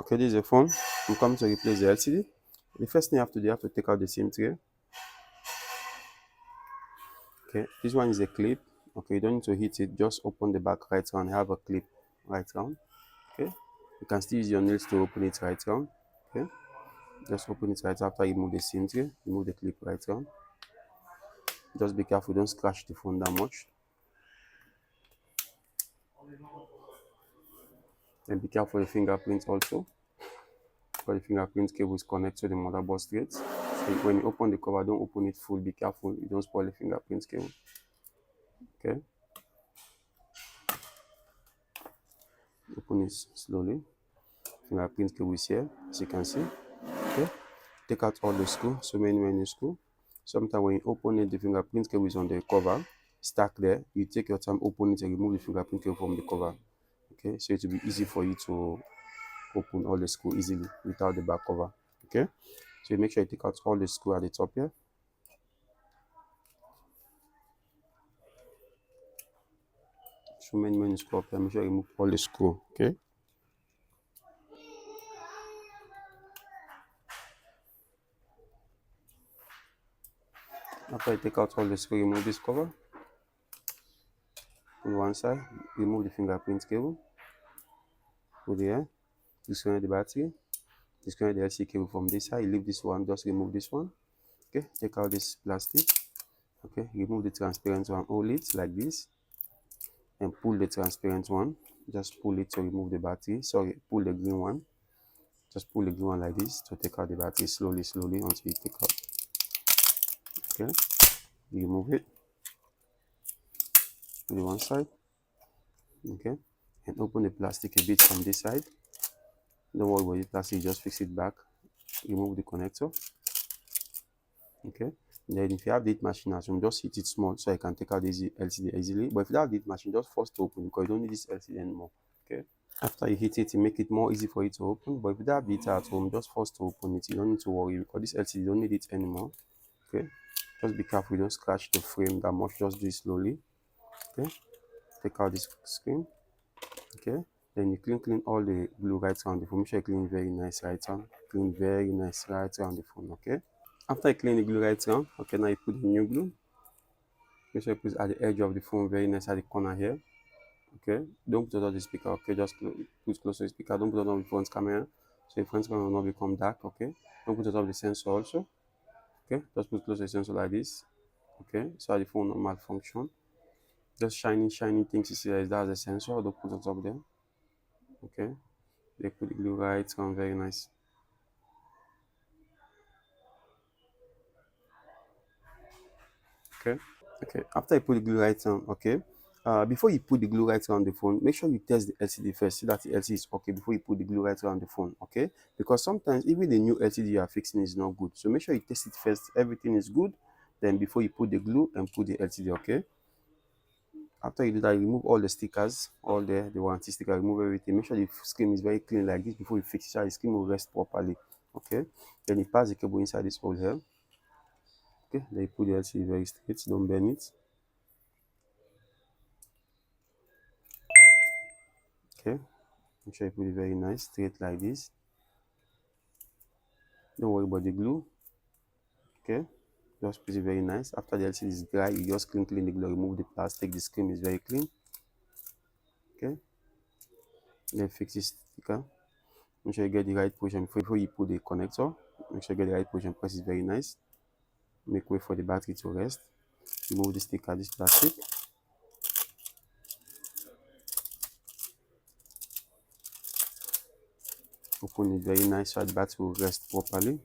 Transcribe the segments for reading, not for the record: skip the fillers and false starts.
Okay, this is a phone. You come to replace the LCD. The first thing you have to do, you have to take out the SIM tray. Okay, this one is a clip. Okay, you don't need to hit it, just open the back right round. Have a clip right round. Okay, you can still use your nails to open it right round. Okay, just open it right after you move the SIM tray, remove the clip right round. Just be careful, don't scratch the phone that much. And be careful the fingerprint also, because the fingerprint cable is connected to the motherboard straight. So when you open the cover, don't open it full. Be careful, you don't spoil the fingerprint cable. Okay, open it slowly. Fingerprint cable is here, as you can see. Okay, take out all the screw, so many screw. Sometimes when you open it, the fingerprint cable is on the cover, stuck there. You take your time, open it, and remove the fingerprint cable from the cover. Okay, so it will be easy for you to open all the screw easily without the back cover. Okay, so you make sure you take out all the screw at the top here. So many screw up here. Make sure you remove all the screw. Okay, after you take out all the screw, remove this cover on one side, remove the fingerprint cable, put it here, disconnect the battery, disconnect the LC cable from this side. You leave this one, just remove this one. Okay, take out this plastic. Okay, remove the transparent one, hold it like this, and pull the transparent one. Just pull it to remove the battery. Sorry, pull the green one. Just pull the green one like this to take out the battery slowly until you take out. Okay, you remove it on the one side. Okay, and open the plastic a bit from this side. Don't worry about the plastic, just fix it back. Remove the connector. Okay, and then if you have the heat machine at home, just hit it small so I can take out the LCD easily. But if you don't have the heat machine, just force to open because you don't need this LCD anymore. Okay, after you hit it, make it more easy for you to open. But if you don't have the heater at home, just force to open it. You don't need to worry because this LCD you don't need it anymore. Okay, just be careful, you don't scratch the frame that much. Just do it slowly. Okay, take out this screen. Okay, then you clean all the glue right around the phone. Make sure you clean very nice right around. Clean very nice right around the phone. Okay, after you clean the glue right around, okay, now you put the new glue. Make sure you put it at the edge of the phone, very nice at the corner here. Okay, don't put it on the speaker. Okay, just put close to the speaker. Don't put it on the front camera, so the front camera will not become dark. Okay, don't put it on the sensor also. Okay, just put close to the sensor like this. Okay, so the phone will not malfunction. Just shiny things you see there, that's the sensor. Don't put it on top there. Okay, they put the glue right on, very nice. Okay, okay, after you put the glue right on, okay, before you put the glue right around the phone, make sure you test the LCD first, see that the LCD is okay before you put the glue right around the phone. Okay, because sometimes even the new LCD you are fixing is not good, so make sure you test it first, everything is good, then before you put the glue and put the LCD. Okay, after you do that, you remove all the stickers, all the warranty sticker, remove everything. Make sure the screen is very clean like this before you fix it, so the screen will rest properly. Okay, then you pass the cable inside this hole here. Okay, then you put the LCD very straight, don't bend it. Okay, make sure you put it very nice, straight like this. Don't worry about the glue. Okay, just put it very nice. After the LCD is dry, you just clean the glue, remove the plastic. The screen is very clean. Okay, then fix this sticker. Make sure you get the right position before you put the connector. Make sure you get the right position, press it very nice. Make way for the battery to rest. Remove the sticker, this plastic. Open it very nice so the battery will rest properly.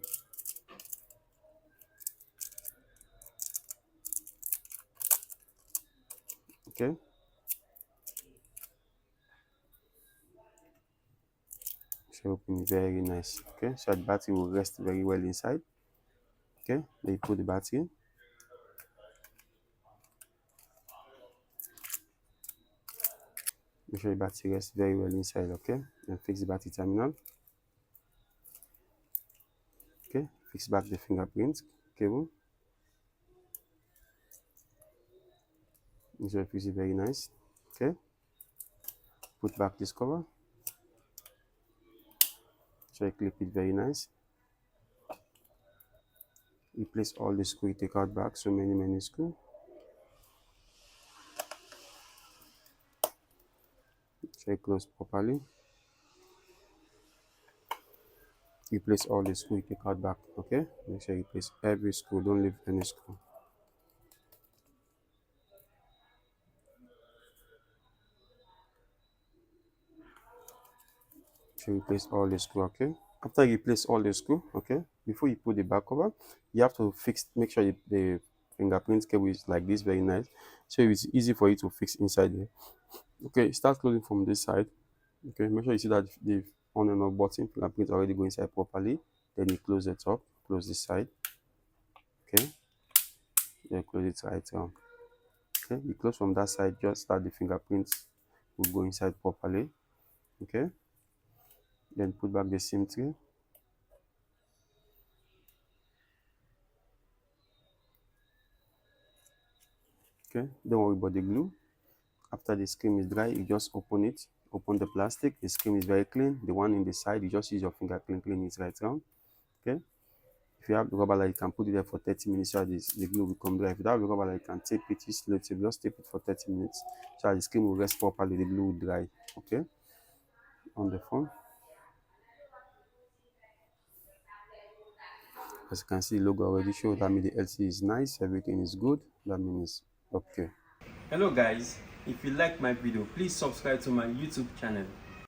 Okay, so open it very nice. Okay, so the battery will rest very well inside. Okay, then you put the battery. Make sure the battery rests very well inside. Okay, and fix the battery terminal. Okay, fix back the fingerprint cable. Make sure you fix it very nice. Okay, put back this cover. So you clip it very nice. Replace all the screw, you take out back, so many screw. So you close properly. Replace all the screw, you take out back. Okay, make sure you replace every screw, don't leave any screw. So replace all the screw. Okay, after you replace all the screw, okay, before you put the back cover, you have to make sure the fingerprint cable is like this, very nice, so it's easy for you to fix inside there. Okay, start closing from this side. Okay, make sure you see that the on and off button fingerprint already go inside properly. Then you close the top, close this side. Okay, then close it right around. Okay, you close from that side, just start the fingerprints will go inside properly. Okay, then put back the SIM tray. Okay, don't worry about the glue. After the screen is dry, you just open it, open the plastic. The screen is very clean. The one in the side, you just use your finger, clean it right around. Okay, if you have the rubber light, you can put it there for 30 minutes so that the glue will come dry. If you don't have the rubber light, you can tape it, use slow tape, just tape it for 30 minutes so that the screen will rest properly, the glue will dry. Okay, on the phone. As you can see, the logo already shows. That means the LCD is nice, everything is good. That means okay. Hello guys, if you like my video, please subscribe to my YouTube channel.